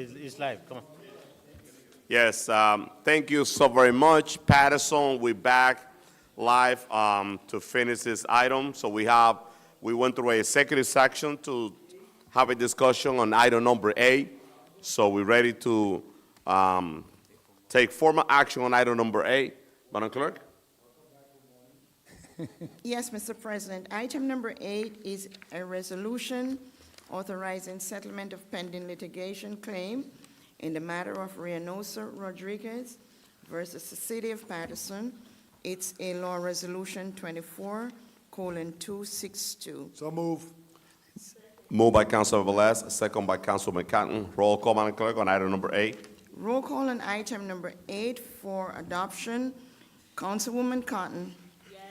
It's live. Come on. Yes, thank you so very much. Paterson, we're back live to finish this item. So we went through a executive section to have a discussion on item number 8. So we're ready to take formal action on item number 8. Madam Clerk? Yes, Mr. President. Item number 8 is a resolution authorizing settlement of pending litigation claim in the matter of Reynosa Rodriguez versus the City of Paterson. It's a law resolution 24:262. So move. Moved by Councilor Velez, second by Councilman Cotton. Roll call, Madam Clerk, on item number 8. Roll call on item number 8 for adoption. Councilwoman Cotton. Yes.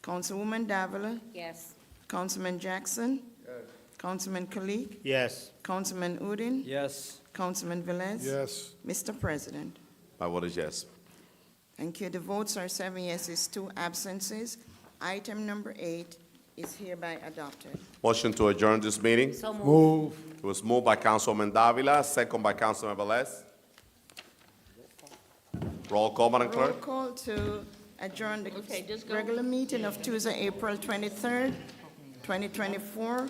Councilwoman Davila. Yes. Councilman Jackson. Yes. Councilman Kalik. Yes. Councilman Udine. Yes. Councilman Velez. Yes. Mr. President. My vote is yes. Thank you. The votes are 7 yeses, 2 absences. Item number 8 is hereby adopted. Motion to adjourn this meeting. So moved. Move. It was moved by Councilman Davila, second by Councilman Velez. Roll call, Madam Roll Clerk. call to adjourn the Okay, just go. regular meeting of Tuesday, April 23rd, 2024.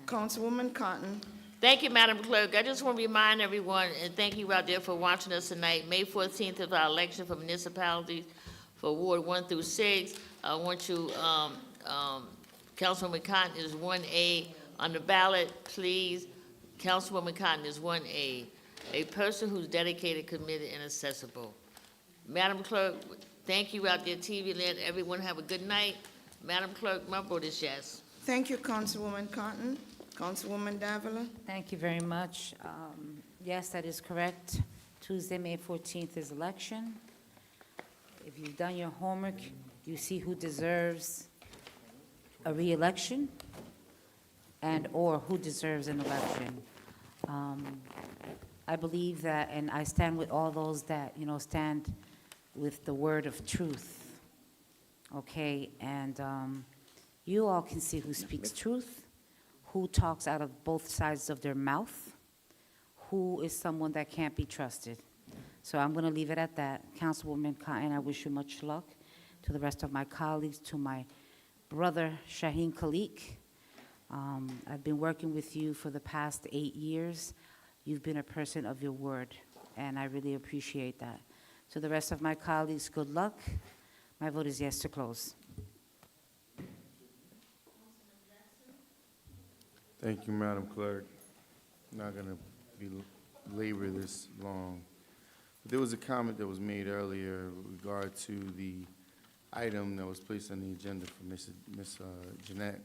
Councilwoman Cotton. Thank you, Madam Clerk. I just want to remind everyone, and thank you out there for watching us tonight. May 14th is our election for municipalities for Ward 1 through 6. I want you, Councilwoman Cotton is 1A on the ballot, please. Councilwoman Cotton is 1A, a person who's dedicated, committed, and accessible. Madam Clerk, thank you out there, TV land. Everyone have a good night. Madam Clerk, my vote is yes. Thank you, Councilwoman Cotton. Councilwoman Davila. Thank you very much. Yes, that is correct. Tuesday, May 14th is election. If you've done your homework, you see who deserves a re-election and/or who deserves an election. I believe that, and I stand with all those that, stand with the word of truth. Okay, and you all can see who speaks truth, who talks out of both sides of their mouth, who is someone that can't be trusted. So I'm going to leave it at that. Councilwoman Cotton, I wish you much luck. To the rest of my colleagues, to my brother, Shaheen Kalik, I've been working with you for the past 8 years. You've been a person of your word, and I really appreciate that. To the rest of my colleagues, good luck. My vote is yes to close. Thank you, Madam Clerk. I'm not going to belabor this long. But there was a comment that was made earlier with regard to the item that was placed on the agenda for Ms. Jeanette.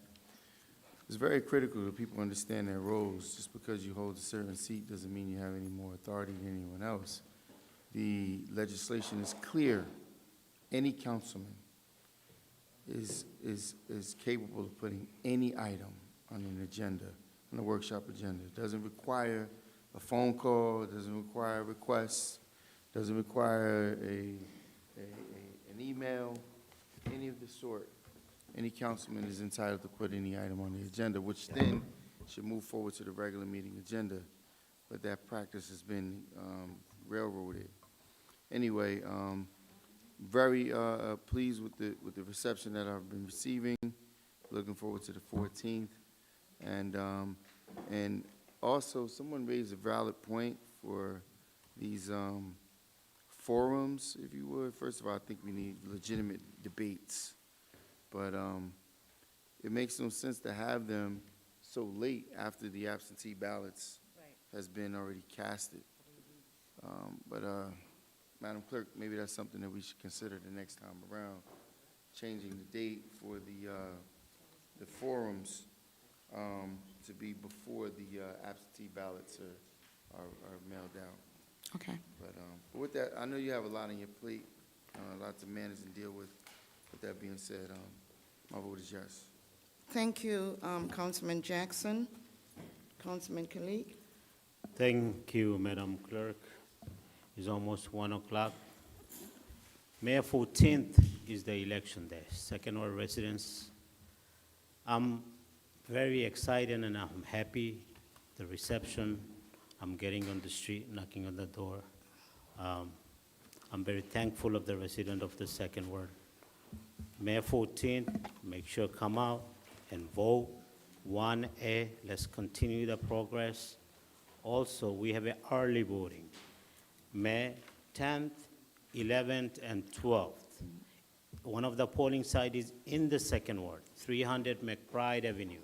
It's very critical that people understand their roles. Just because you hold a certain seat doesn't mean you have any more authority than anyone else. The legislation is clear. Any councilman is capable of putting any item on an agenda, on a workshop agenda. It doesn't require a phone call, it doesn't require requests, doesn't require an email, any of the sort. Any councilman is entitled to put any item on the agenda, which then should move forward to the regular meeting agenda. But that practice has been railroaded. Anyway, very pleased with the reception that I've been receiving. Looking forward to the 14th. And also, someone raised a valid point for these forums, if you would. First of all, I think we need legitimate debates. But it makes no sense to have them so late after the absentee ballots has been already casted. Madam Clerk, maybe that's something that we should consider the next time around, changing the date for the forums to be before the absentee ballots are mailed out. Okay. But with that, I know you have a lot on your plate, a lot to manage and deal with. With that being said, my vote is yes. Thank you, Councilman Jackson. Councilman Kalik. Thank you, Madam Clerk. It's almost 1 o'clock. May 14th is the election day, second ward residents. I'm very excited and I'm happy, the reception. I'm getting on the street, knocking on the door. I'm very thankful of the resident of the second ward. May 14th, make sure come out and vote. 1A, let's continue the progress. Also, we have a early voting, May 10th, 11th, and 12th. One of the polling sites is in the second ward, 300 McBride Avenue.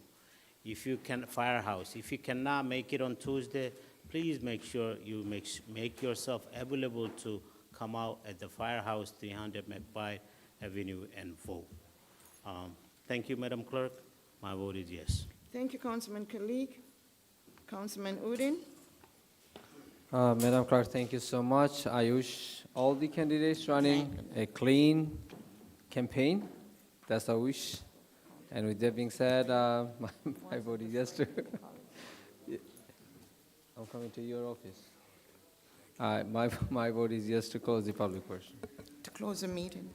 If you can, Firehouse, if you cannot make it on Tuesday, please make sure you make yourself available to come out at the Firehouse, 300 McBride Avenue, and vote. Thank you, Madam Clerk. My vote is yes. Thank you, Councilman Kalik. Councilman Udine. Madam Clerk, thank you so much. I wish all the candidates running a clean campaign. That's our wish. And with that being said, my vote is yes to. I'm coming to your office. My vote is yes to close the public portion. To close the meeting.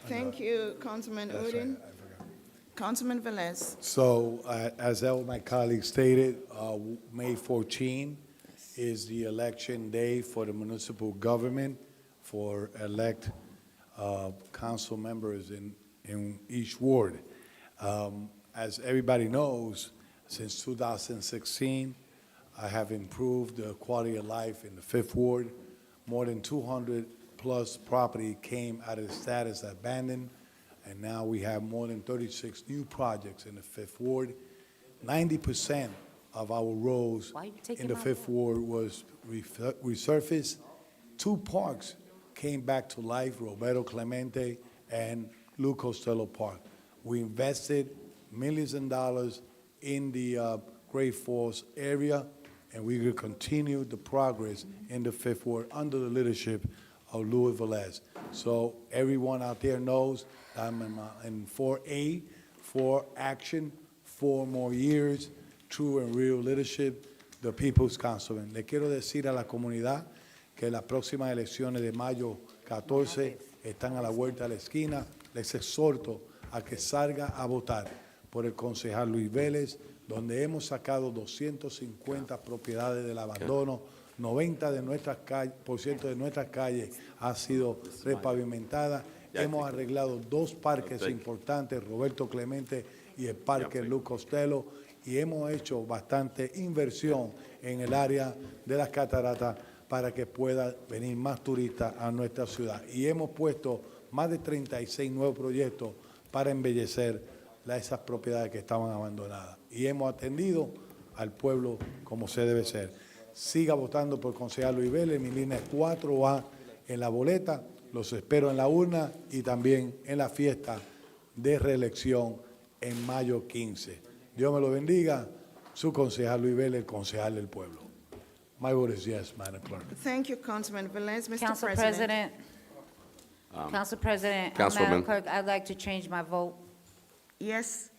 Thank you, Councilman Udine. Councilman Velez. So, as all my colleagues stated, May 14 is the election day for the municipal government for elect council members in each ward. As everybody knows, since 2016, I have improved the quality of life in the Fifth Ward. More than 200-plus property came out of the status abandoned, and now we have more than 36 new projects in the Fifth Ward. 90% of our roads Why you taking in the my Fifth Ward was resurfaced. 2 parks came back to life, Roberto Clemente and Lou Costello Park. We invested millions of dollars in the Great Falls area, and we will continue the progress in the Fifth Ward under the leadership of Louis Velez. So everyone out there knows that I'm in 4A, for action, 4 more years, true and real leadership, the People's Councilman. Le quiero decir a la comunidad que las próximas elecciones de mayo 14 están a la vuelta de la esquina. Les exhorto a que salga a votar por el concejal Luis Vélez, donde hemos sacado 250 propiedades del abandono, 90% de nuestras calles ha sido repavimentada. Hemos arreglado 2 parques importantes, Roberto Clemente y el Parque Luz Costello, y hemos hecho bastante inversión en el área de las cataratas para que pueda venir más turistas a nuestra ciudad. Y hemos puesto más de 36 nuevos proyectos para embellecer esas propiedades que estaban abandonadas. Y hemos atendido al pueblo como se debe ser. Siga votando por concejal Luis Vélez. Mi línea es 4A en la boleta. Los espero en la urna y también en la fiesta de reelección en mayo 15. Dios me lo bendiga. Su concejal Luis Vélez, el concejal del pueblo. My vote is yes, Madam Clerk. Thank you, Councilman Velez. Mr. Council President. Council President, Councilwoman. Madam Clerk, I'd like to change my vote. Yes.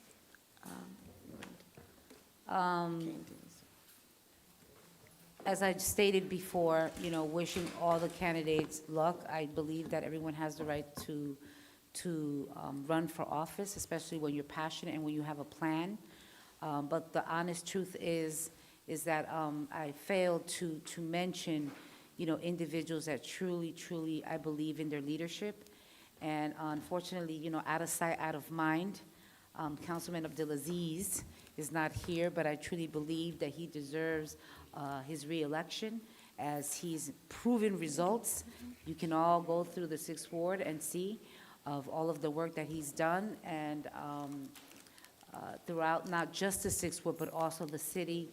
As I stated before, wishing all the candidates luck. I believe that everyone has the right to run for office, especially when you're passionate and when you have a plan. But the honest truth is that I failed to mention, individuals that truly, I believe in their leadership. And unfortunately, out of sight, out of mind. Councilman Abdelaziz is not here, but I truly believe that he deserves his reelection as he's proven results. You can all go through the 6th Ward and see of all of the work that he's done, and throughout not just the 6th Ward, but also the city.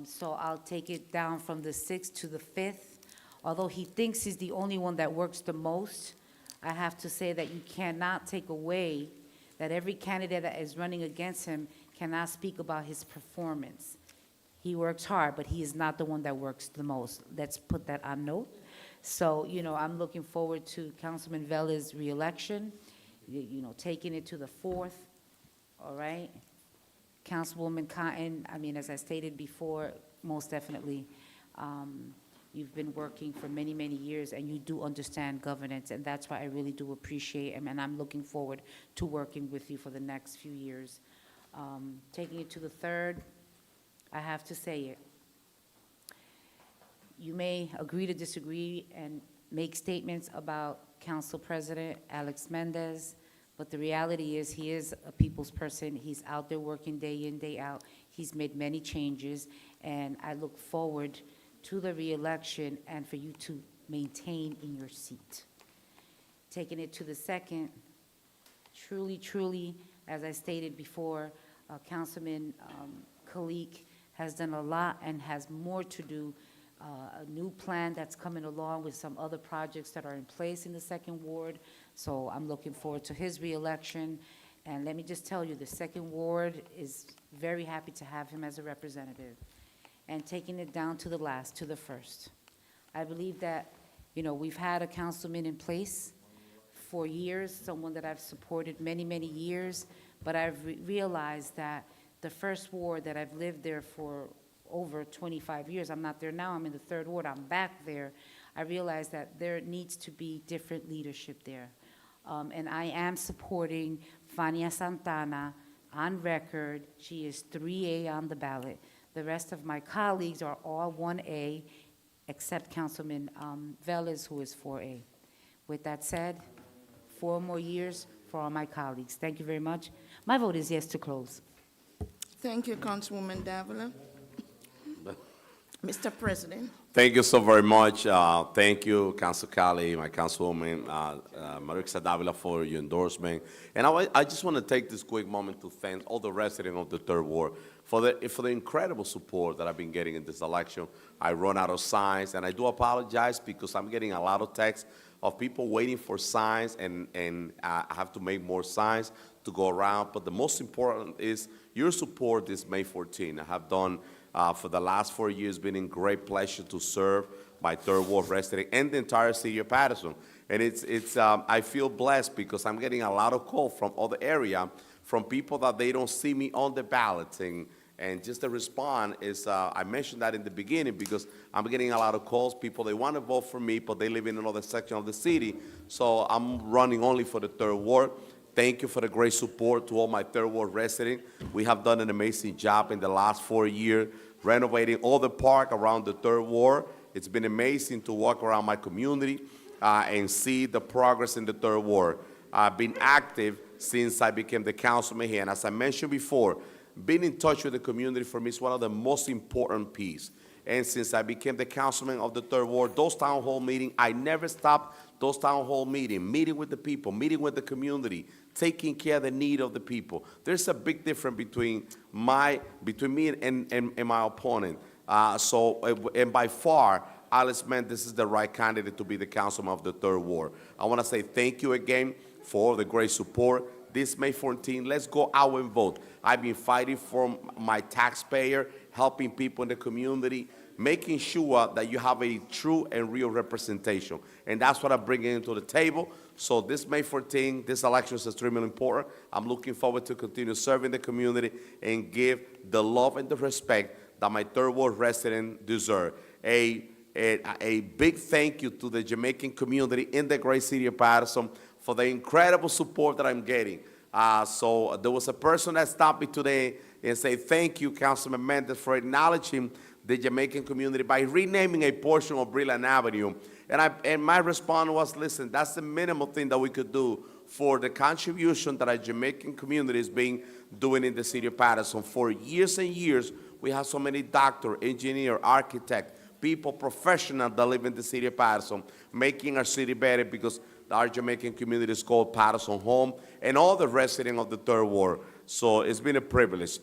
So I'll take it down from the 6th to the 5th. Although he thinks he's the only one that works the most, I have to say that you cannot take away that every candidate that is running against him cannot speak about his performance. He works hard, but he is not the one that works the most. Let's put that on note. So, I'm looking forward to Councilman Velez's reelection, taking it to the 4th, all right? Councilwoman Cotton, as I stated before, most definitely, you've been working for many, many years, and you do understand governance, and that's why I really do appreciate it, and I'm looking forward to working with you for the next few years. Taking it to the 3rd, I have to say it. You may agree to disagree and make statements about Council President Alex Mendez, but the reality is he is a people's person. He's out there working day in, day out. He's made many changes, and I look forward to the reelection and for you to maintain in your seat. Taking it to the second, truly, as I stated before, Councilman Kalik has done a lot and has more to do. A new plan that's coming along with some other projects that are in place in the second ward. So I'm looking forward to his reelection. And let me just tell you, the second ward is very happy to have him as a representative. And taking it down to the last, to the first. I believe that, you know, we've had a councilman in place for years, someone that I've supported many, many years, but I've realized that the first ward that I've lived there for over 25 years, I'm not there now, I'm in the third ward, I'm back there, I realized that there needs to be different leadership there. And I am supporting Fania Santana on record. She is 3A on the ballot. The rest of my colleagues are all 1A, except Councilman Velez, who is 4A. With that said, 4 more years for all my colleagues. Thank you very much. My vote is yes to close. Thank you, Councilwoman Davila. Mr. President. Thank you so very much. Thank you, Council Cali, my councilwoman, Marixa Davila, for your endorsement. And I just want to take this quick moment to thank all the residents of the Third Ward for the incredible support that I've been getting in this election. I run out of signs, and I do apologize because I'm getting a lot of texts of people waiting for signs, and I have to make more signs to go around. But the most important is your support this May 14. I have done for the last 4 years, been in great pleasure to serve my Third Ward resident and the entire city of Paterson. And I feel blessed because I'm getting a lot of calls from other area, from people that they don't see me on the ballot. And just to respond is, I mentioned that in the beginning because I'm getting a lot of calls, people, they want to vote for me, but they live in another section of the city. So I'm running only for the Third Ward. Thank you for the great support to all my Third Ward residents. We have done an amazing job in the last 4 years, renovating all the park around the Third Ward. It's been amazing to walk around my community and see the progress in the Third Ward. I've been active since I became the councilman here, and as I mentioned before, being in touch with the community for me is one of the most important pieces. And since I became the councilman of the Third Ward, those town hall meetings, I never stopped those town hall meetings, meeting with the people, meeting with the community, taking care of the need of the people. There's a big difference between me and my opponent. And by far, Alex Mendez is the right candidate to be the councilman of the Third Ward. I want to say thank you again for the great support. This May 14, let's go out and vote. I've been fighting for my taxpayer, helping people in the community, making sure that you have a true and real representation. And that's what I'm bringing into the table. So this May 14, this election is extremely important. I'm looking forward to continue serving the community and give the love and the respect that my Third Ward residents deserve. A big thank you to the Jamaican community in the great city of Paterson for the incredible support that I'm getting. So there was a person that stopped me today and said, thank you, Councilman Mendez, for acknowledging the Jamaican community by renaming a portion of Brilliant Avenue. And my response was, listen, that's the minimal thing that we could do for the contribution that our Jamaican community has been doing in the city of Paterson. For years and years, we have so many doctor, engineer, architect, people, professionals that live in the city of Paterson, making our city better because our Jamaican community is called Paterson home, and all the residents of the Third Ward. So it's been a privilege.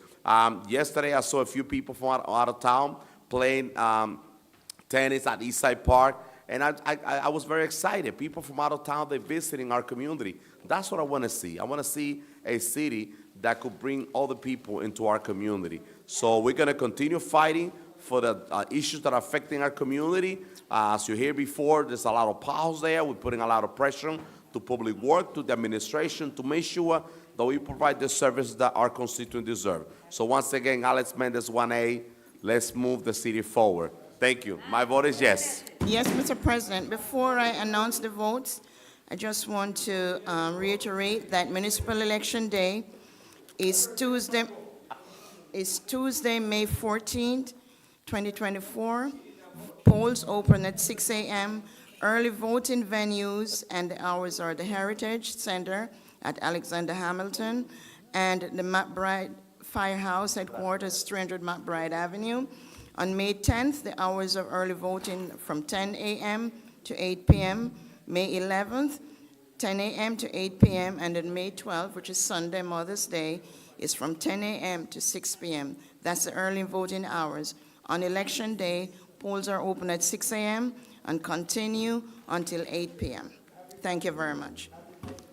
Yesterday, I saw a few people from out of town playing tennis at Eastside Park, and I was very excited. People from out of town, they're visiting our community. That's what I want to see. I want to see a city that could bring all the people into our community. So we're going to continue fighting for the issues that are affecting our community. As you heard before, there's a lot of potholes there. We're putting a lot of pressure to public work, to the administration, to make sure that we provide the services that our constituents deserve. So once again, Alex Mendez, 1A, let's move the city forward. Thank you. My vote is yes. Yes, Mr. President. Before I announce the votes, I just want to reiterate that municipal election day is Tuesday, May 14th, 2024. Polls open at 6 a.m. Early voting venues and the hours are the Heritage Center at Alexander Hamilton and the McBride Firehouse Headquarters, 300 McBride Avenue. On May 10th, the hours of early voting from 10 a.m. to 8 p.m. May 11th, 10 a.m. to 8 p.m. And on May 12th, which is Sunday, Mother's Day, is from 10 a.m. to 6 p.m. That's the early voting hours. On Election Day, polls are open at 6 a.m. and continue until 8 p.m. Thank you very much.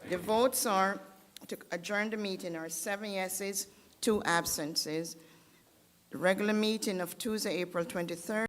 The votes are to adjourn the meeting are 7 yeses, 2 absences. The regular meeting of Tuesday, April 23rd.